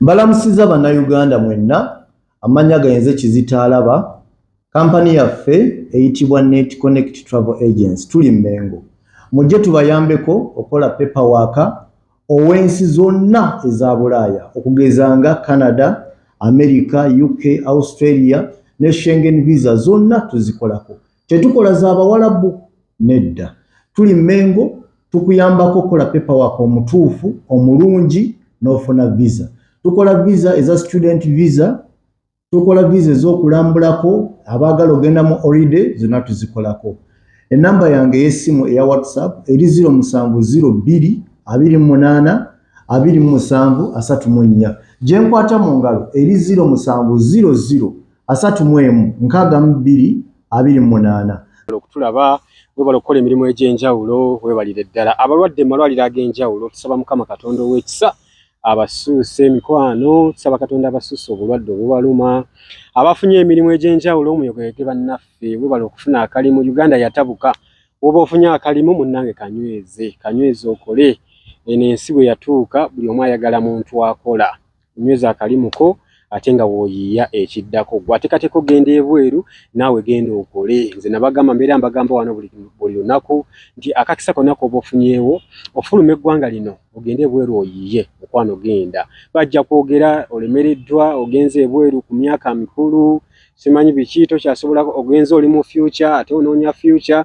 Mbalamusiza bannayuganda mwenna amanya gayenze Kizitaalaba kampani yaffe eyitibwa Net Connect Travel Agency tuli Mmengo mujje tubayambeko okola paperwork owensi zonna eza Bulaaya okugezanga Canada, America, UK, Australia ne Schengen visa zonna tuzikolako. Tetukola za Abawalabu nedda. Tuli Mmengo tukuyambako kola paperwork omutuufu omulungi n'ofuna visa. Tukola visa eza student visa, tukola visa ez'okulambulako abaagala ogenda mu holiday zonna tuzikolako. Enamba yange y'essimu eya WhatsApp eri 0702 28 27 34. Gye nkwata mu ngalo eri 0700 31 62 okutulaba webala okukola emirimu egy'enjawulo webalire ddala abalwadde malwaliro ag'enjawulo tusaba Mukama Katonda ow'ekisa abasuuse mikwano tusaba Katonda abasuuse obulwadde obubaluma abafunye emirimu egy'enjawulo muyogere bannaffe webala okufuna akalimu Uganda yatabuka oba ofunye akalimu munnange kanyweze okole eno ensi bwe yatuuka buli omu ayagala muntu akola nyweza akalimuko ate nga wooyiya ekiddako gwatekateko genda ebweru naawe genda okole nze nabagamba mbeera mbagamba wano buli lunaku nti akakisa konna k'oba ofunyeewo ofuluma eggwanga lino ogende ebweru oyiye mukwano genda bajja kwogera olemereddwa ogenze ebweru ku myaka mikulu simanyi biki tokyasobola ogenze oli mu future ate onoonya future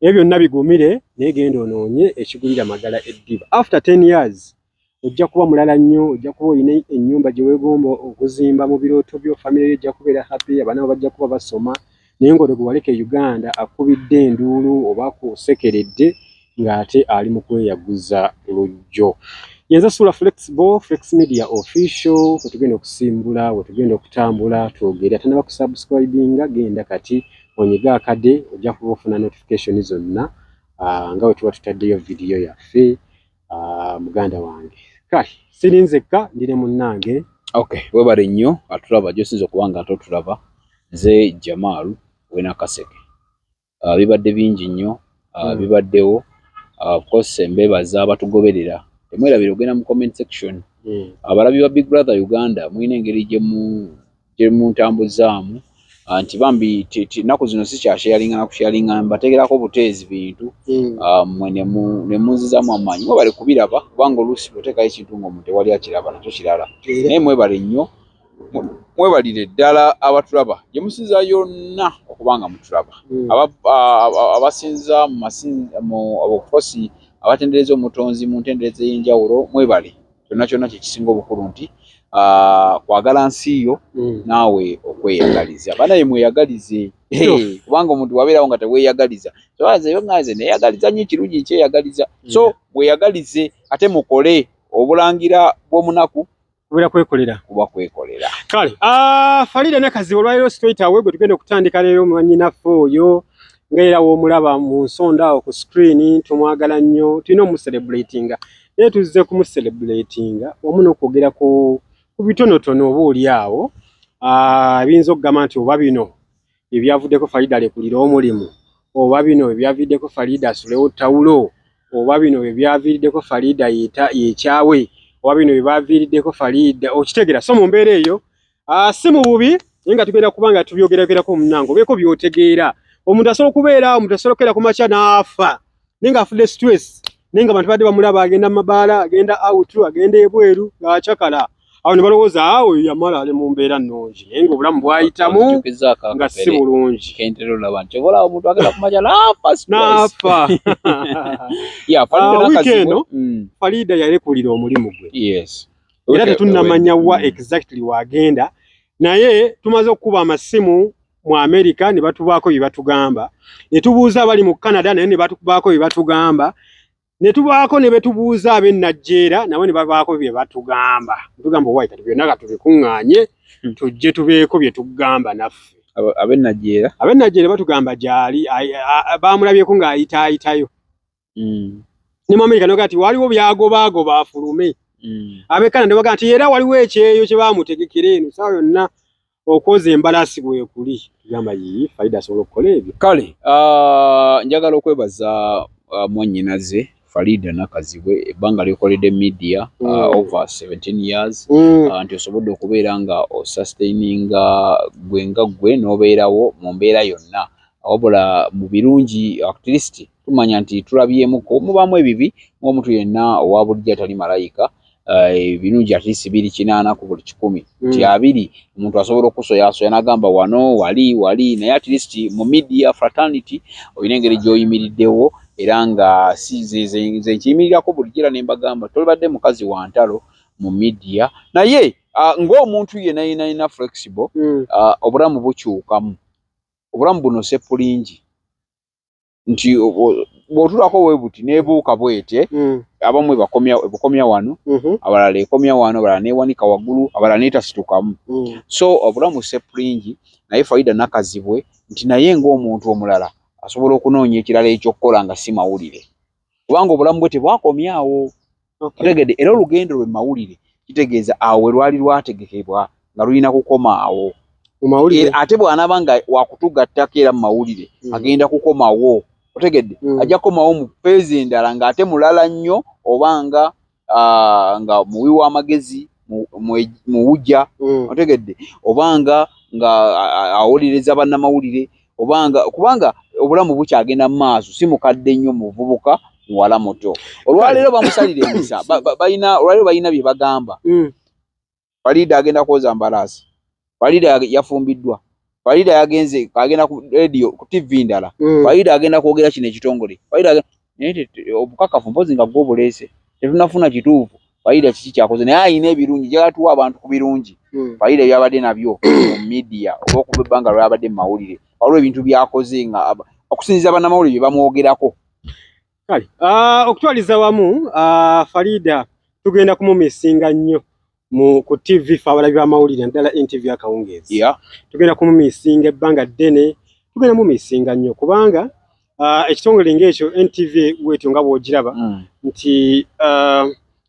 ebyo byonna bigumire naye genda onoonye ekigulira magala eddiba after 10 years ojja kuba mulala nnyo ojja kuba olina ennyumba gye weegomba okuzimba mu birooto byo famire yo ejja kubeera happy abaana bajja kuba basoma naye ng'olwo gwe waleka Uganda akubidde enduulu oba kusekeredde ng'ate ali mu kweyaguza lujjo. Yenza Sula Flex Media Official wetugenda okusimbula wetugenda okutambula twogere ate nabakusubscribinga genda kati onyiga akade ojja kuba ofuna notification zonna nga we tuba tutaddeyo video yaffe muganda wange kale sirinzekka ndine munnange okay webale nnyo atulaba gyosiza okubanga ate otulaba nze Jamalu wena Kaseke bibadde bingi nnyo bibaddewo of course embebaza abatugoberera temwerabira ogenda mu comment section abalabi ba Big Brother Uganda mwine engeri gye mu ntambuzaamu anti bambi naku zino si kya sharinga na kusharinga mbategerako buteezi bintu mwene ne muzizamu amanyi mwebale kubiraba kubanga oluusi bwotekayo ekintu ng'omuntu tewali akiraba nakyo kirala naye mwebale nnyo mwebalire ddala abatulaba gye musiza yonna okubanga mutulaba abasinza mu obukosi abatendereza omutonzi mu ntendereza y'enjawulo mwebale kyonna kyekisinga obukulu nti kwagala nsi yo naawe okweyagaliza banaye mweyagalize kubanga omuntu wabeerawo nga teweeyagaliza soazeyo ngaze neeyagaliza nnyo ekirungi kyeyagaliza so mweyagalize ate mukole obulangira bw'omunaku kuba kwekolera kale Faridah Nakazibwe olwaliro straight away gwe tugenda okutandika leero mwanyinaffe oyo ngaera w'omulaba mu nsonda awo ku screen tumwagala nnyo tulina omucelebratinga naye tuzze kumuselebratinga wamu n'okwogera ku bitonotono oba oli awo ebiyinza okugamba nti oba bino ebyavuddeko Faridah alekulira omulimu oba bino ebyaviddeko Faridah asulewo ttawulo oba bino ebyaviiriddeko Faridah yekyawe oba bino ebyaviiriddeko Faridah okitegera so mu mbeera eyo si mu bubi naye nga tugenda kuba nga tubyogerako munnange obeeko by'otegeera omuntu asobola okubeera omuntu asobola okubeera ku makya n'afa naye ng'afudde stress naye nga abantu badde bamulaba agenda mu mabaala agenda out agenda ebweru ng'akyakala awo ne balowooza awo yamala ali mu mbeera nnungi naye ng'obulamu bwayitamu nga si bulungi omuntu agenda ku makya n'afa wiikeeno Faridah yalekulira omulimu gwe era tetunnamanya wa exactly wagenda naye tumaze okukuba amasimu mu America ne batubaako bye batugamba ne tubuuza abali mu Canada naye ne batubaako bye batugamba ne tubaako ne betubuuza ab'e Nigeria nabo ne babaako bye batugamba tugamba waita byonna nga tubikuŋŋaanye tujje tubeeko bye tugamba naffe ab'e Nigeria batugamba gyali baamulabyeko ng'ayitaayitayo ne mu America noga ati waliwo byagobaagoba afulume ab'e Canada ne bagamba nti era waliwo ekyeyo kye baamutegekera eno saa yonna okwoza embalasi bwe kuli tugamba Faridah asobola okukola ebyo kale njagala okwebaza mwannyinaze Faridah Nakazibwe ebbanga lyokoledde media over 17 years nti osobodde okubeera nga osustaininga gwe n'obeerawo mu mbeera yonna wabula mu birungi at least tumanya nti tulabyemuko mubaamu ebibi ng'omuntu yenna owa bulijjo atali malayika ebirungi at least 280 ku buli 100 nti 2 omuntu asobola okusoyasoya n'agamba wano wali naye at least mu media fraternity olina engeri gy'oyimiriddewo era nga nze nkiyimirirako bulijjo era ne mbagamba tolibadde mukazi wa ntalo mu media naye ng'omuntu yenna flexible obulamu bukyukamu obulamu buno seppulingi nti bw'otulako bwe buti neebuuka bwete abamu ebukomya wano abalala ekomya wano abalala neewanika waggulu abalala neetasitukamu so obulamu seppulingi naye Faridah Nakazibwe nti naye ng'omuntu omulala asobola okunoonya ekirala ekyokkola nga si mawulire kubanga obulamu bwe tebwakomyawo otegedde era olugendo lwe mawulire kitegeeza awo lwali lwategekebwa nga lulina kukomaawo ate bw'anaaba nga wakutugattako era mu mawulire agenda kukomawo otegedde ajja kukomawo mu peezi endala ng'ate mulala nnyo obanga nga muwi w'amagezi muwujja otegedde obanga nga awuliriza bannamawulire kubanga obulamu bukyagenda mu maaso si mukadde nnyo muvubuka muwala muto olwaleero bamusalira emisa olwaleero balina bye bagamba Faridah agenda kwoza mbalaasi Faridah yafumbiddwa Faridah agenda ku radio ku TV ndala Faridah agenda kwogera kino ekitongole Faridah obukakafu mpozi nga gwo buleese tetunafuna kituufu Faridah kiki kyakoze naye ayina ebirungi gyatuwa abantu ku birungi Faridah byabadde nabyo mu media olw'okuba ebbanga lwabadde mu mawulire waliwo ebintu byakoze nga okusinziza bannamawulire bye bamwogerako kale okutwaliza wamu Faridah tugenda kumumisinga nnyo ku TV fabalabi b'amawulire naddala NTV akawungeezi tugenda kumumisinga ebbanga ddene tugenda mumisinga nnyo kubanga ekitongole ng'ekyo NTV bwetyo nga bw'ogiraba nti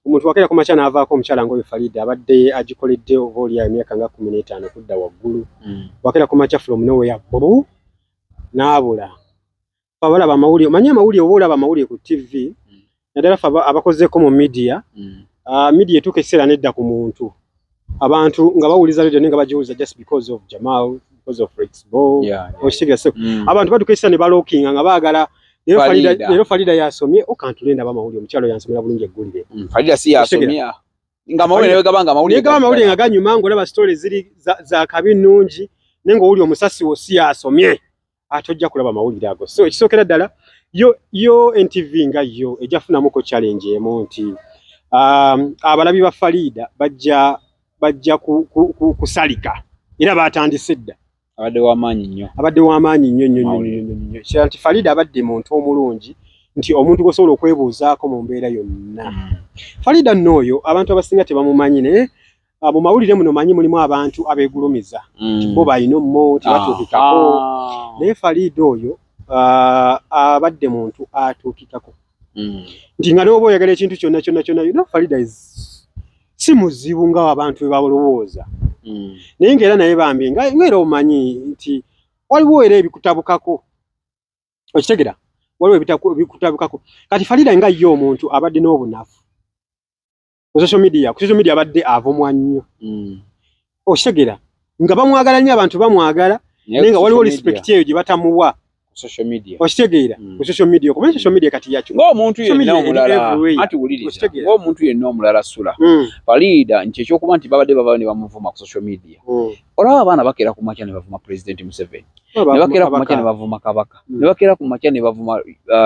omuntu wakeera ku makya n'avaako omukyala ng'oyo Faridah abadde agikoledde oba oli emyaka nga 15 kudda waggulu wakeera ku makya from nowhere bobu n'abula fabalaba amawulire omanyi amawulire oba olaba amawulire ku TV naddala abakozeeko mu media media etuuka ekiseera nedda ku muntu abantu nga bawuliza radio nga bagiwuliza just because of Jamal because of flexible abantu batuuka ekiseera ne balookinga nga baagala leero Faridah yasomye okantulenda bamawulire omukyalo yansomera bulungi eggulire Faridah si yasomya nga amawulire wegabanga amawulire nga ganyuma ng'olaba stories ziri za kabi nnungi naye ng'owulira omusasi wo si yasomye ate ojja kulaba amawulire ago so ekisookera ddala yo NTV nga yo ejjafunamuko challenge emu nti abalabi ba Faridah bajja kusalika era batandise dda abadde w'amaanyi nnyo kira nti Faridah abadde muntu omulungi nti omuntu gosobola okwebuuzaako mu mbeera yonna Faridah n'oyo abantu abasinga tebamumanyi naye mu mawulire muno manyi mulimu abantu abeegulumiza bo balina ommo tebatuukikako naye Faridah oyo abadde muntu atuukikako nti nga n'oba oyagala ekintu kyonna Faridah si muzibu nga abantu bwe balowooza naye ng'era naye bambi ng'era omanyi nti waliwo era ebikutabukako okitegera waliwo ebikutabukako kati Faridah nga ye omuntu abadde n'obunafu ku social media abadde avumwa nnyo okitegera nga bamwagala nnyo abantu bamwagala naye nga waliwo respect eyo gye batamuwa social media okitegeera ku social media kumanya social media kati yakyo ng'omuntu yenna omulala ati wuliriza ng'omuntu yenna omulala sula Faridah nti ekyokuba nti babadde baba ne bamuvuma ku social media olaba abaana bakeera ku makya ne bavuma President Museveni ne bakeera ku makya ne bavuma Kabaka ne bakeera ku makya ne bavuma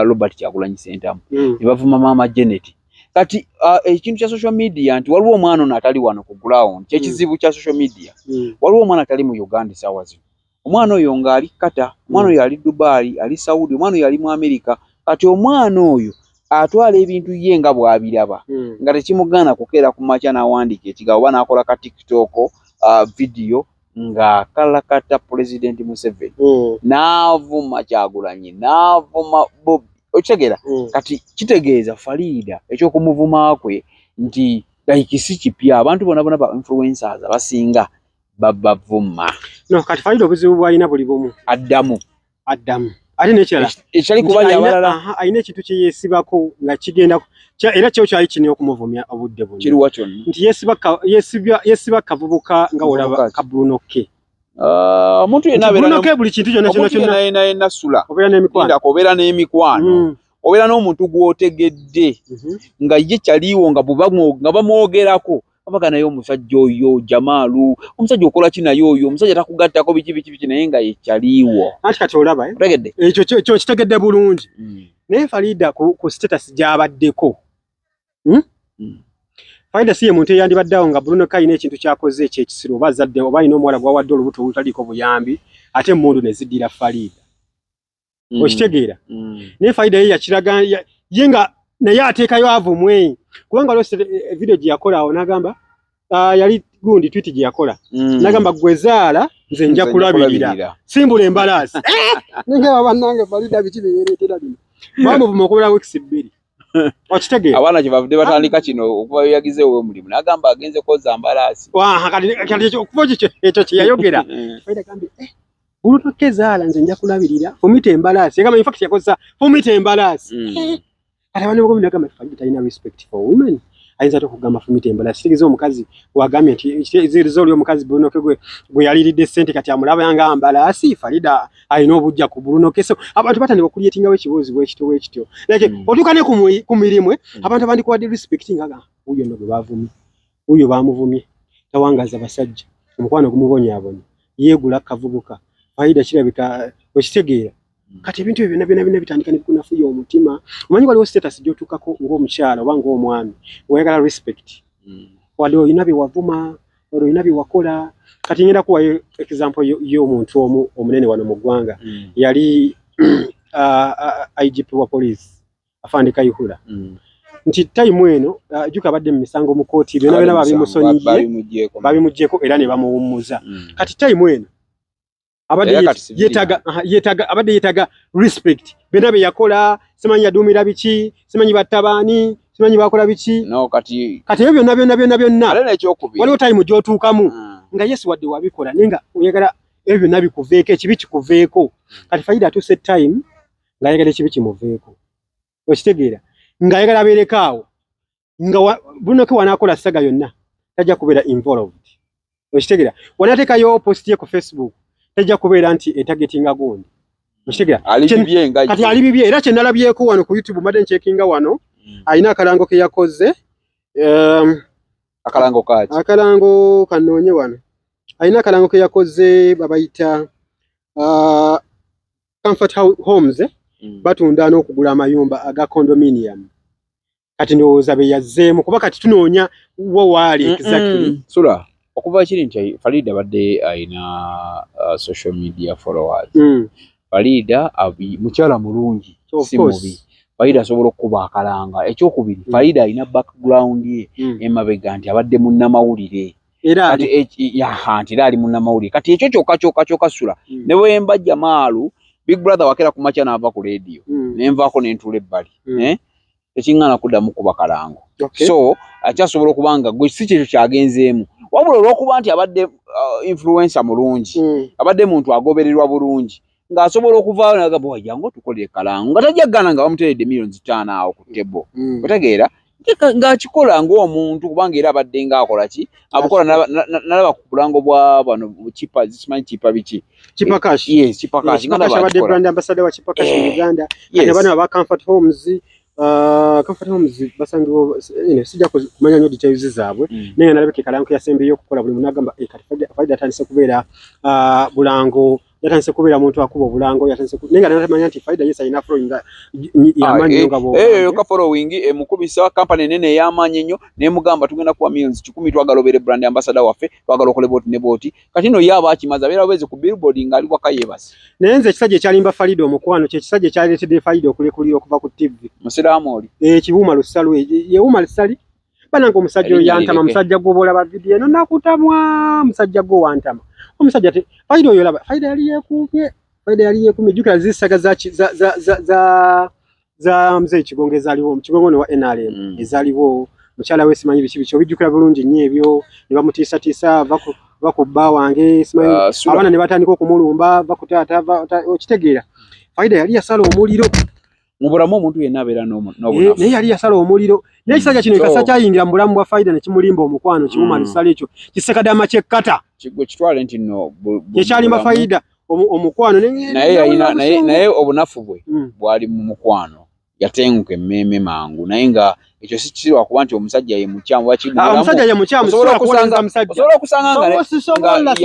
Robert Kyagulanyi Ssentamu ne bavuma Maama Janet kati ekintu kya social media nti waliwo omwana ono atali wano ku ground kyekizibu kya social media waliwo omwana atali mu Uganda esaawa zino omwana oyo ng'ali Kata omwana oyo ali Dubai ali Saudi omwana oyo ali mu Amerika kati omwana oyo atwala ebintu ye nga bw'abiraba nga tekimugaana kukeera ku makya n'awandiika ekigambo oba n'akola ka TikTok video ng'akalakata President Museveni n'avuma Kyagulanyi n'avuma Bobi okitegeera kati kitegeeza Faridah ekyokumuvuma kwe nti si kipya abantu bonna ba influencers abasinga babavuma no kati Faridah obuzibu bwalina buli bumu addamu ate nekirala ekyali kubali abalala ayina ekintu kye yeesibako nga kigenda era kyo kyali kinene okumuvumya obudde buno kiri watyo nti yeesiba kavubuka nga olaba kabulunoke omuntu yenna abeera buli kintu kyonna nasula obeera n'emikwano obeera n'omuntu gw'otegedde nga ye kyaliwo nga bamwogerako abaga naye omusajja oyo Jamaalu omusajja okola ki naye oyo omusajja takugattako biki naye nga yekyaliwo anti kati olaba otegedde ekyo kitegedde bulungi naye Faridah ku status gy'abaddeko Faridah si ye muntu eyandibaddeawo nga Bruno Kayina ekintu kyakoze ekyekisiru oba azadde oba alina omuwala gwawadde olubuto olutaliiko buyambi ate emmundu ne ziddira Faridah okitegeera naye Faridah ye yakiraga ye nga naye ateekayo avumwe kubanga lwose video gye yakola awo n'agamba yali gundi tweet gye yakola n'agamba gwezaala nze nja kulabirira simbula embalaasi ninga bannange Faridah biki byeyereetera bino bamuvuma okubeera weeks 2 okitegeera abaana kyebavudde batandika kino okuba yagizeewo omulimu n'agamba agenze koza mbalaasi kati okuva ekyo kye yayogera Faridah agambye ulutoke zaala nze nja kulabirira fumita embalaasi yagamba in fact yakozesa fumita embalaasi kati abantu bagomba nagamba Faridah talina respect for women ayinza okugamba fumita embalaasi kitegeeza omukazi wagambye nti zirizo oli omukazi Brunoke gwe yaliridde ssente kati amulaba yanga mbalaasi Faridah alina obujja ku Brunoke so abantu batandika okuliyetingawo ekibuuzi bwekityo like otuuka ne ku mirimu abantu abandikuwadde respect ngaga uyo nno gwe bavumye uyo bamuvumye tawangaza basajja omukwano gumubonyaabonya yeegula kavubuka Faridah kirabika okitegeera kati ebintu ebyo byonna bitandika ne bikunafuya omutima omanyi waliwo status gy'otuukako ng'omukyala oba ng'omwami oyagala respect wadde olina bye wavuma wadde olina bye wakola kati ngenda kuwayo example y'omuntu omu omunene wano mu ggwanga yali IGP wa police Afande Kayihura nti time eno juka badde mu misango mu kooti byonna babimugyeko era ne bamuwummuza kati time eno abadde yetaga respect bena be yakola simanyi yadumira biki simanyi batabani simanyi bakola biki no kati ebyo byonna ale n'ekyokubiri waliwo time gy'otuukamu nga Yesu wadde wabikola nenga oyagala ebyo byonna bikuveeko ekibi kikuveeko kati Faridah atuuse time nga ayagala ekibi kimuveeko okitegeera nga ayagala abeerekaawo nga Brunoke wanaakola saga yonna tajja kubeera involved okitegeera wanaateekayo post ye ku Facebook tajja kubeera nti etagetinga gundi okitegeera kati ali bibye era kyenalabyeko wano ku YouTube mbadde ncheckinga wano alina akalango ke yakoze akalango kanoonye wano alina akalango ke yakoze babayita comfort homes batunda n'okugula amayumba aga condominium kati ndowooza be yazzeemu kuba kati tunoonya waali exactly sula okuva kiri nti Faridah badde ayina social media followers Faridah mukyala mulungi si mubi Faridah asobola okuba akalanga ekyokubiri Faridah ayina background ye emabega nti abadde munnamawulire nti ali munnamawulire kati ekyo kyokka sula ne bwemba Jamaalu Big Brother wakera ku makya n'ava ku radio nenvaako n'entuula ebbali ekiŋŋaana kuddamu kuba kalango so akyasobola okubanga gwe si kyekyo kyagenzeemu wabula olw'okuba nti abadde influencer mulungi abadde muntu agobererwa bulungi ng'asobola okuvaayo n'agamba wajjangu tukolere kalango nga tajjaggana nga bamuteeredde millions 5 awo ku table otegeera ng'akikola ng'omuntu kubanga era abadde ng'akola ki abukola nalaba ku bulango bwa bano chipa zisimanyi chipa biki Chipa Cash Chipa Cash abadde brand ambassador wa Chipa Cash mu Uganda ate bano aba Comfort Homes basangiwo sijja kumanya nnyo details zaabwe naye nalabika kalango yasembeyo okukola buli muntu agamba Faridah atandise kubeera bulango yatandise kubeera muntu akuba obulango yatandise nenga natamanya nti Faridah yes ayina following y'amaanyi nga bo ka following emukubisa company nene ey'amaanyi ennyo nemugamba tugenda kuwa millions 10 twagalobere brand ambassador waffe twagala okole boti ne boti kati no yaba akimaza beera bwezi ku billboard nga ali waka yebasi naye nze ekisajja ekyalimba Faridah omukwano kye ekisajja ekyaleetedde Faridah okulekulira okuva ku TV musiraamu oli kibuuma lusalu yeewuma lusali bananga omusajja oyo yantama musajja gw'oboolaba video eno nakutamwa musajja gwo wantama omusajja te Faridah oyo laba Faridah yali yeekumye jjukira zisaga za mzee Kigongo ezaaliwo Kigongo wa NRM ezaaliwo mukyala we simanyi biki obijjukira bulungi nnyo ebyo ne bamutiisatiisa bakubba wange simanyi abaana ne batandika okumulumba bakutaata okitegeera Faridah yali yasala omuliro mu bulamu omuntu yenna abeera n'obunafu naye yali yasala omuliro n'ekisajja kino ekasa kyayingira mu bulamu bwa Faridah ne kimulimba omukwano kiwuma lusala ekyo kisekadama kyekkata kigwe kitwale nti no ekyalimba Faridah omukwano naye obunafu bwe bwali mu mukwano yatenguka emmeme mangu naye nga ekyo si kirwa kuba nti omusajja ye mukyamu omusajja ye mukyamu osobola okusanga nga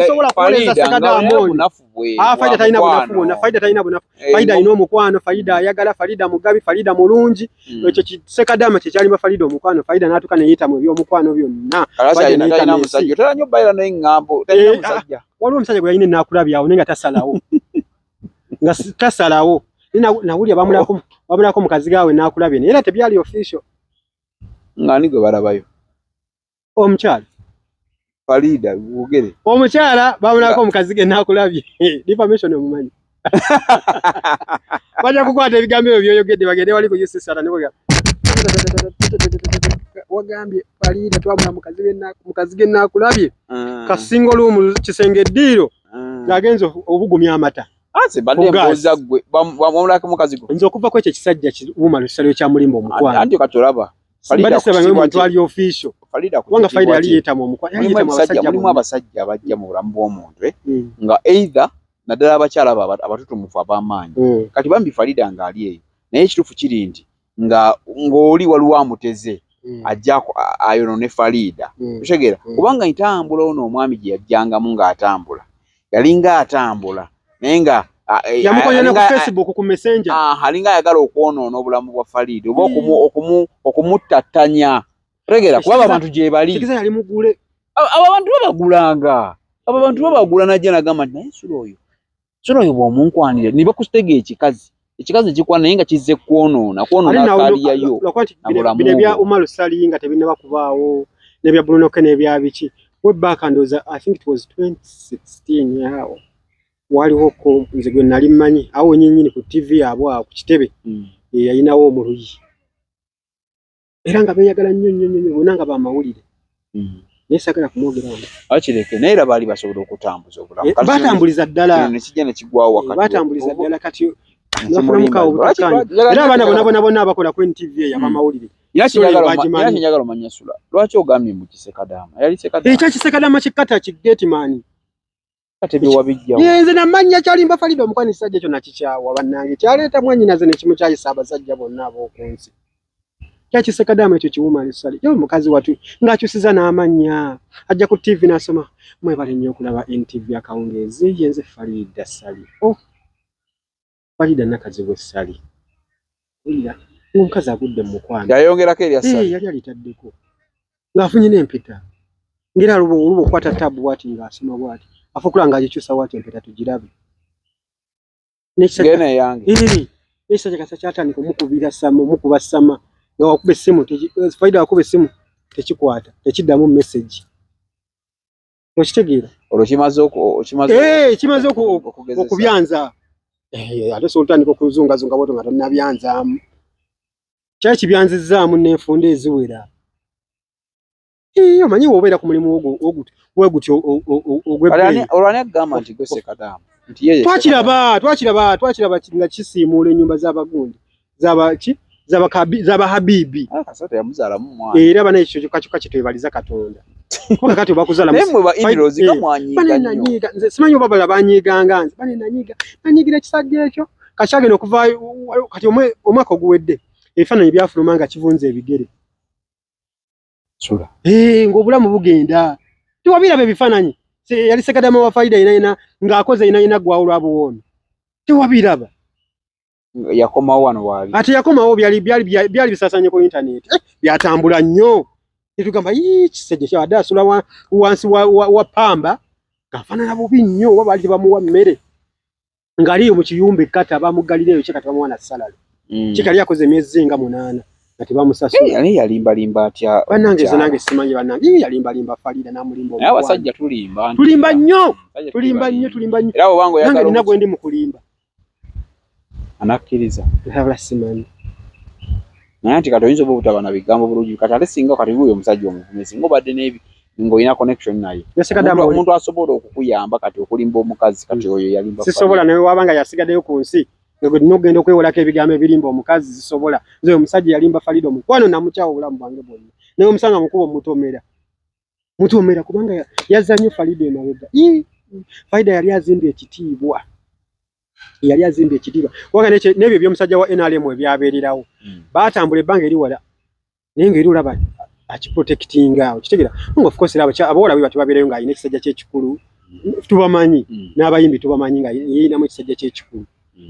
sobola kuwoleza sekadama obunafu bwe Faridah talina bunafu bwonna Faridah talina bunafu Faridah alina omukwano Faridah ayagala Faridah mugabi Faridah mulungi ekyo kisekadama kyekyalimba Faridah omukwano Faridah n'atuuka ne yeeyita mu by'omukwano byonna talina musajja otera nnyo bayira naye ŋŋambo talina musajja waliwo omusajja gwe yalina enaakulabyawo naye nga tasalawo nawulya bamulako mukazi gaawe naakulabye naye era tebyali official ngani gwe balabayo omukyala Faridah bugere omukyala bamulako omukazi ge naakulabye information omumanyi bajja kukwata ebigambo ebyo byoyogedde bagende wali kuyisisala ne wagambye Faridah twabula mukazi ge naakulabye kasingo lumu kisenge eddiiro ng'agenze obugumya amata ase bade mboza gwe bamulaka mukazi gwe nzo kuva kwekyo kisajja kiwuma lusalo kya mulimbo omukwano anti katolaba Faridah sebanga muntu ali official wanga Faridah yali yetamu omukwano yali yetamu abasajja bajja mu bulamu bw'omuntu nga either naddala abakyala abatutumufu ab'amaanyi kati bambi Faridah nga ali eyo naye ekituufu kiri nti ng'oli waliwo amuteze ajja ayonone Faridah otegera kubanga ntambula ono omwami gye yajjangamu ng'atambula yalinga atambula naye nga yamukonya ku Facebook ku Messenger alinga ayagala okwonoona obulamu bwa Faridah oba okumuttattanya otegera kuba abantu gye bali kikiza yali mugule abantu babagula najja nagamba nti naye sula oyo bw'omunkwanire niba kusitega ekikazi ekikwana naye nga kizze kwonoona kaliyayo bino bya Umar Sali nga tebinaba kubaawo nebya Brunoke nebya biki we back and was I think it was 2016 yao waliwo ko nze gwe nali mmanyi awo nyinyini ku TV yabwo ku kitebe yayinawo omuluyi era nga beeyagala nnyo bonanga ba mawulire nesagala kumwogerawo akireke naye era baali basobola okutambuza obulamu batambuliza ddala nekijja nekigwawo wakati batambuliza ddala kati era abaana bonna abakola ku NTV yabamawulire yakinyagala omanya sula lwaki ogambye mu kisekadama yali sekadama ekyo kisekadama kikata kigetimani yenze namanya kyalimba Faridah omukwano kisajja ekyo nakikyawa bannange kyaleeta mwannyinaze ne kimu kyayisa abasajja bonna ab'oku nsi kyakisekadama ekyo kiwuma lisali yo mukazi watu ng'akyusiza n'amannya ajja ku TV n'asoma mwebale nnyo okulaba NTV akawungeezi yenze Faridah Sali Faridah Nakazibwe Sali omukazi agudde mu mukwano yayongerako erya Sali yali alitaddeko ng'afunye n'empeta ngera oluba okwata tabu bwati ng'asoma bwati afukula ng'agikyusa bwati empeta tugirabe gene yange n'ekisajja kasa kyatandika omukuba sama nga wakuba essimu Faridah wakuba essimu tekikwata tekiddamu message okitegeera olwo kimaze okubyanza ate solutandika okuzungazunga bwoto nga tonnabyanzaamu kyali kibyanzizzaamu n'enfunda eziwera omanyi bw'obeera ku mulimu wegutyo olwani agamba nti gwesekadamu twakiraba nga kisiimuula ennyumba z'abagundi zaba habibi era bana ekyo kyokka kitwebaliza Katonda kuba kati bakuzala nze simanyi oba bala banyiganga nze nanyigira ekisajja ekyo kakyagenda okuva kati omwaka oguwedde ebifaananyi byafuluma nga kivunza ebigere ng'obulamu bugenda tewabiraba ebifaananyi yali sekadama wa Faridah ina ng'akoze ina gwawulwa buwoomi tewabiraba yakomawo wano waali ate yakomawo byali bisasanye ku internet byatambula nnyo netugamba kisajja kyabadde asula wansi wa pamba ng'afaanana bubi nnyo oba baali tebamuwa mmere ng'aliyo mu kiyumba ekkata bamugalireyo kye kati bamuwa na salale kikali yakoze emyezi nga 8 nga tebamusasula yalimbalimba atya bannange ze nange simanyi bannange yalimbalimba Faridah n'amulimba abasajja tulimba nnyo era obango nange nina gwe ndi mu kulimba anakkiriza habula simanyi naye nti kati oyinza oba obutaba na bigambo bulungi kati ate singa kati guyo omusajja omuvumezi ng'obadde ng'olina connection naye. Omuntu asobola okukuyamba kati okulimba omukazi kati oyo yalimba. Sisobola nawe wabanga yasigaddeyo ku nsi n'ogenda okwewolako ebigambo ebirimba omukazi zisobola. Nze omusajja yalimba Faridah omukwano namukyawa obulamu bwange bwonna. Naye omusanga mukubo mutomera kubanga yazza nnyo Faridah emabega. Faridah yali azimbye ekitiibwa. Wabanga n'ebyo by'omusajja wa NRM ebyabeererawo. Baatambula ebbanga eriwala. Naye ng'eri olaba akiprotectinga okitegeera. Of course abawala bwe batubabeerayo ng'alina ekisajja ky'ekikulu. Tubamanyi n'abayimbi tubamanyi nga yeyinamu ekisajja ky'ekikulu.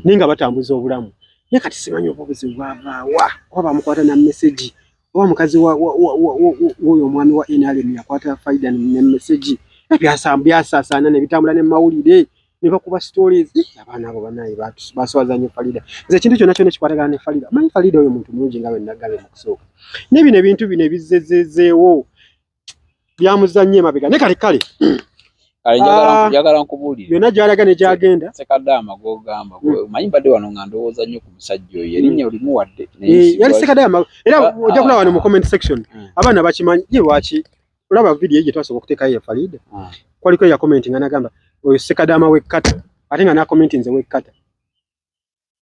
Naye nga batambuza obulamu. Naye kati simanyi obubuzi bwavaawa oba bamukwata na message oba mukazi w'oyo omwami wa NRM yakwata Faridah ne message byasaasaana ne bitambula ne mawulire ne bakuba stories abaana abo banaye baswaza nnyo Faridah. Nze ekintu kyonna kyonna kikwatagana ne Faridah. Manyi Faridah oyo muntu mulungi nga bwe nagambye mu kusooka. N'ebino ebintu bino ebizezezeewo byamuzannyo emabega ne kale njagala nkubuulire byonna gy'alaga ne gy'agenda Sekadaama g'ogamba manyi mbadde wano nga ndowooza nnyo ku musajja oyo erinnya olimuwadde yali Sekadaama era ojja kulaba wano mu comment section abaana bakimanyi ye lwaki olaba video gye twasooka okuteekayo ya Faridah kwaliko ya commenting anagamba oyo Sekadaama w'ekkata ate nga na commenting nze w'ekkata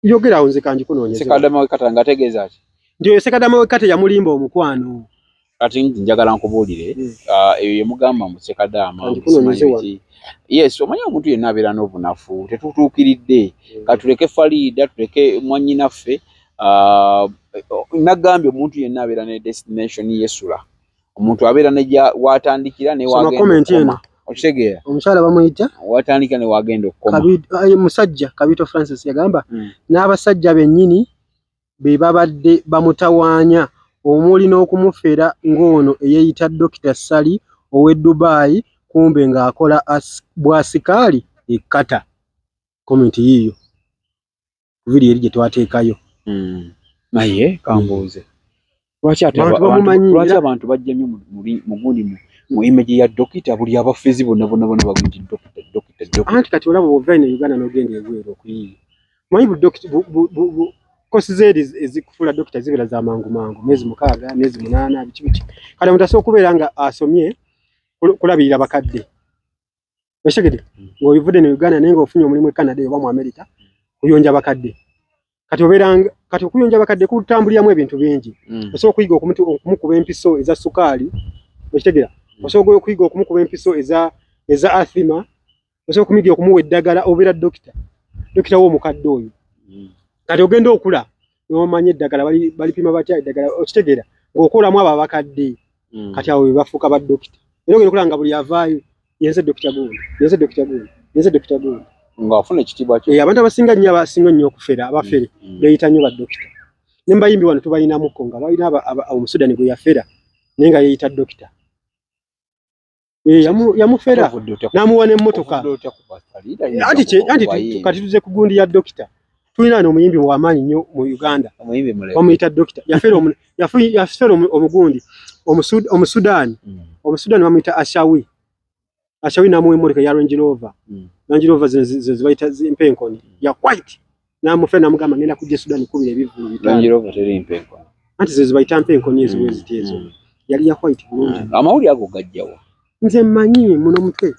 yogerawo nze kanji kunoonyeza Sekadaama w'ekkata nga ategeeza ki nti oyo Sekadaama w'ekkata yamulimba omukwano kati njagala nkubuulire eyo ye mugamba mu Sekadaama yes omanyi omuntu yenna abeera n'obunafu tetutuukiridde katuleke Faridah tuleke mwannyinaffe nagambye omuntu yenna abeera ne destination yesula omuntu abeera ne watandikira ne wagenda okitegeera omukyala bamuyita watandikira ne wagenda okukoma musajja Kabito Francis yagamba n'abasajja bennyini be babadde bamutawaanya omuli n'okumufera ng'ono eyeeyita Dr. Sali ow'e Dubai kumbe ng'akola bwasikaali ekkata komenti yiyo video eri gye twateekayo naye kambuuze lwaki abantu bajja nnyo mu gundi mu image ya dokita buli abafezi bonna bagunji dokita anti kati olaba ova ino Uganda n'ogenda ebweru okuyiiya manyi kosi zeedi ezikufuula dokita zibeera za mangu myezi 6 myezi 8 biki kale omuntu asobola okubeera nga asomye kulabirira bakadde weshegede ng'oyivudde ne Uganda naye ng'ofunye omulimu e Canada oba mu America kuyonja bakadde kati obeeranga kati okuyonja bakadde kutambuliramu ebintu bingi osobola okuyiga okumukuba empiso eza sukaali weshegera osobola okuyiga okumukuba empiso eza athima osobola okumiga okumuwa eddagala obeera dokita w'omukadde oyo kati ogenda okula n'omanya eddagala balipima batya eddagala okitegeera ng'okolamu abo abakadde kati abo be bafuuka baddokita era ogenda okulaba nga buli avaayo yenze dokita gundi ng'afuna ekitiibwa kyo abantu abasinga nnyo okufera abafere beeyita nnyo baddokita ne mbayimbi wano tubayinamukko nga balina omusudani gwe yafera naye nga yeeyita dokita yamufera n'amuwa n'emmotoka anti kati tuze ku gundi ya dokita tulina n'omuyimbi w'amaanyi nnyo mu Uganda bamuyita dokita yafera omugundi omusudaani bamuyita Ashawi n'amuwa emmotoka ya Range Rover ze bayita empenkoni ya white n'amufera n'amugamba ngenda kujja Sudan kubira ebivulu bitano Range Rover teri empenkoni anti ze bayita empenkoni ezo weziti ezo yali ya white bulungi amawulire ago gajjawa nze mmanyi muno mutwe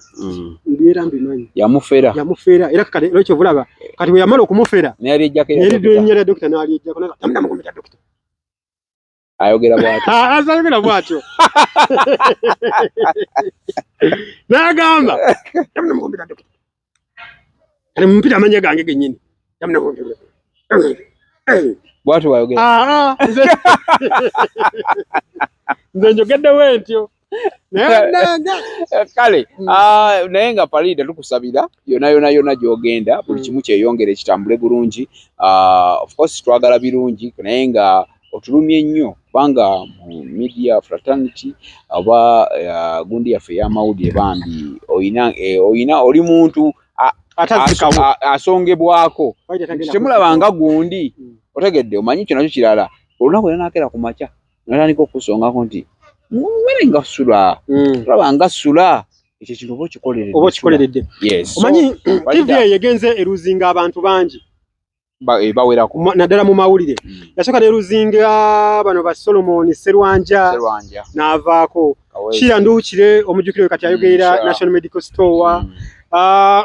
mbiera mbimanyi yamufera era kale lwekyo bulaba kati bwe yamala okumufera nali ejjako dokita nali ejjako namugumira dokita ayogera bwatyo n'agamba namugumira dokita kale mumpita amanya gange gennyini bwatyo wayogera nze njogedde wentyo kale naye nga Faridah tukusabira yona gy'ogenda buli kimu kyeyongere kitambule bulungi of course twagala birungi naye nga otulumye nnyo kubanga mu media fraternity oba gundi yaffe ey'amawulire bambi oli muntu asongebwako temulabanga gundi otegedde omanyi kyo nakyo kirala olunaku era naakera ku makya natandika okusongako nti mwere nga sula olaba nga sula ekyo kintu oba okikoleredde omanyi TV yegenze eruzinga abantu bangi bawerako naddala mu mawulire yasooka ne Luzinga bano ba Solomon Serwanja n'avaako Kira Nduukire omujjukire kati ayogerera National Medical Store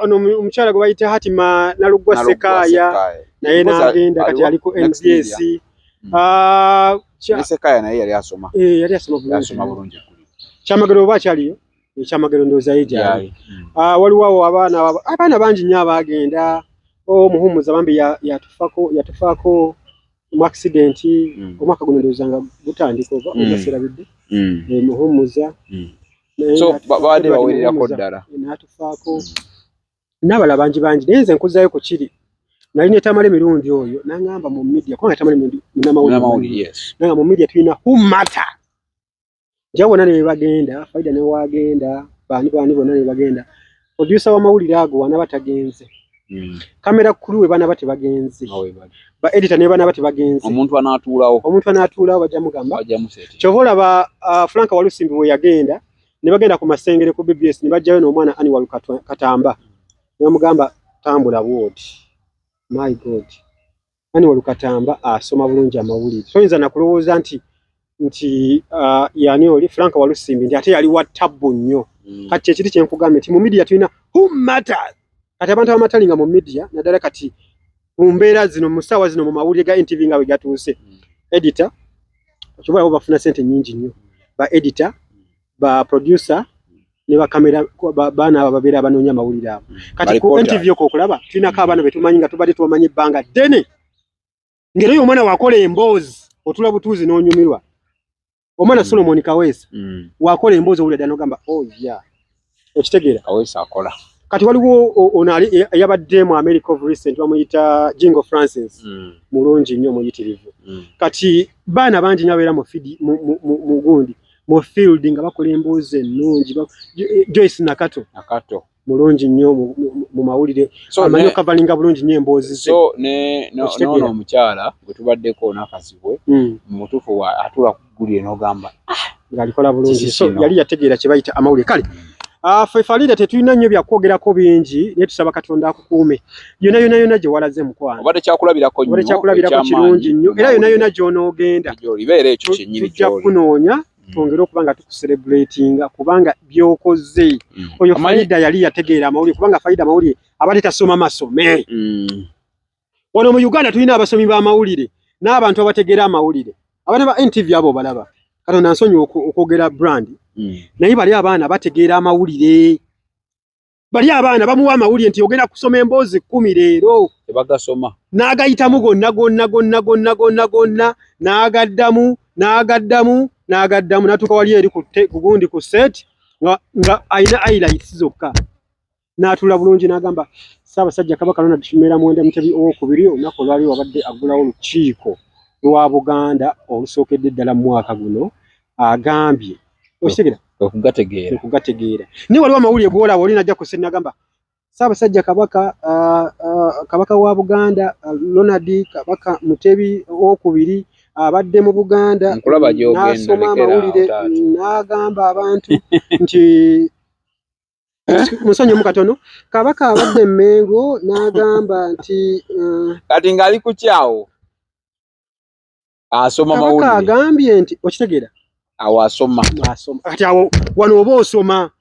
ono omukyala gwe bayita Hatima Naluggwa Sekaya naye n'agenda kati ali ku NBS Sekaya naye yali asoma bulungi Kyamagero oba akyaliyo Kyamagero ndowooza ye gyali waliwo abaana bangi nnyo abaagenda Muhumuza bambi yatufaako mu accident omwaka guno ndowooza nga gutandika oba ogaserabidde Muhumuza so baadde bawererako ddala n'atufaako n'abala bangi naye nze nkuzaayo ku kiri nali ne Tamale mirundi oyo n'angamba mu media kubanga Tamale munnamawulire nanga mu media tulina who matter nja bonna ne bagenda Faridah ne wagenda baani bonna ne bagenda producer w'amawulire ago wana batagenze kamera crew we bana bate bagenze ba editor ne bana bate bagenze omuntu anaatuulawo bajja mugamba kyovola ba Frank Walusimbi we yagenda ne bagenda ku masengere ku BBS ne bajjayo n'omwana Annual Katamba ne bamugamba tambula ward my god Annual Katamba asoma bulungi amawulire so nza nakulowooza nti yani oli Frank Walusimbi ndi ate yali wa tabbu nnyo kati ekiti kyenkugambye nti mu media tulina who matters kati abantu abamatalinga mu media naddala kati mu mbeera zino mu ssaawa zino mu mawulire ga NTV nga bwe gatuuse editor okibola bafuna ssente nnyingi nnyo ba editor ba producer ne ba kamera baana ababeera abanoonya amawulire abo kati ku NTV okwo okulaba tulinako abaana be tumanyi nga tubadde tubamanyi ebbanga ddene ngeri oyo omwana wakola emboozi otula butuuzi n'onyumirwa omwana Solomon Kaweesa wakola emboozi owulira ddala n'ogamba yeah okitegeera Kaweesa akola kati waliwo onali yabadde mu America of recent bamuyita Jingo Francis mulungi nnyo muyitirivu kati baana bangi nyabeera mu feed mu gundi mu field nga bakola emboozi ennungi Joyce Nakato mulungi nnyo mu mawulire amanyi okavalinga bulungi nnyo emboozi ze so n'ono omukyala gwe tubaddeko Nakazibwe mutuufu atula kugulire n'ogamba ng'alikola bulungi so yali yategeera kye bayita amawulire kale ffe Faridah tetulina nnyo byakwogerako bingi naye tusaba Katonda akukuume yonna gye walaze mukwano obadde kyakulabirako kirungi nnyo era yonna gy'onoogenda tujja kunoonya twongere okuba nga tukucelebratinga kubanga by'okoze oyo Faridah yali yategeera amawulire kubanga Faridah amawulire abadde tasoma masome wano mu Uganda tulina abasomi b'amawulire n'abantu abategeera amawulire abaana ba NTV abo balaba Katonda nsonyiwa okwogera brand naye bali abaana bategeera amawulire bali abaana bamuwa amawulire nti ogenda kusoma emboozi 10 leero tebagasoma n'agayitamu gonna n'agaddamu n'atuuka wali eri ku gundi ku set nga ayina highlights zokka n'atula bulungi n'agamba Ssaabasajja Kabaka Ronald Kimera Mwenda Mutebi owokubiri olunaku olwali wabadde agulawo olukiiko lwa Buganda olusookedde ddala mu mwaka guno agambye okitegera okugategeera ni waliwo amawulire gwolaba oli najja kuseni n'agamba Ssaabasajja Kabaka wa Buganda Ronald Kabaka Mutebi owokubiri abadde mu Buganda n'asoma amawulire n'agamba abantu nti musonyi mu katono Kabaka abadde Mmengo n'agamba nti kati ng'ali ku kyawo asoma amawulire Kabaka agambye nti okitegeera awo asoma kati awo wano oba osoma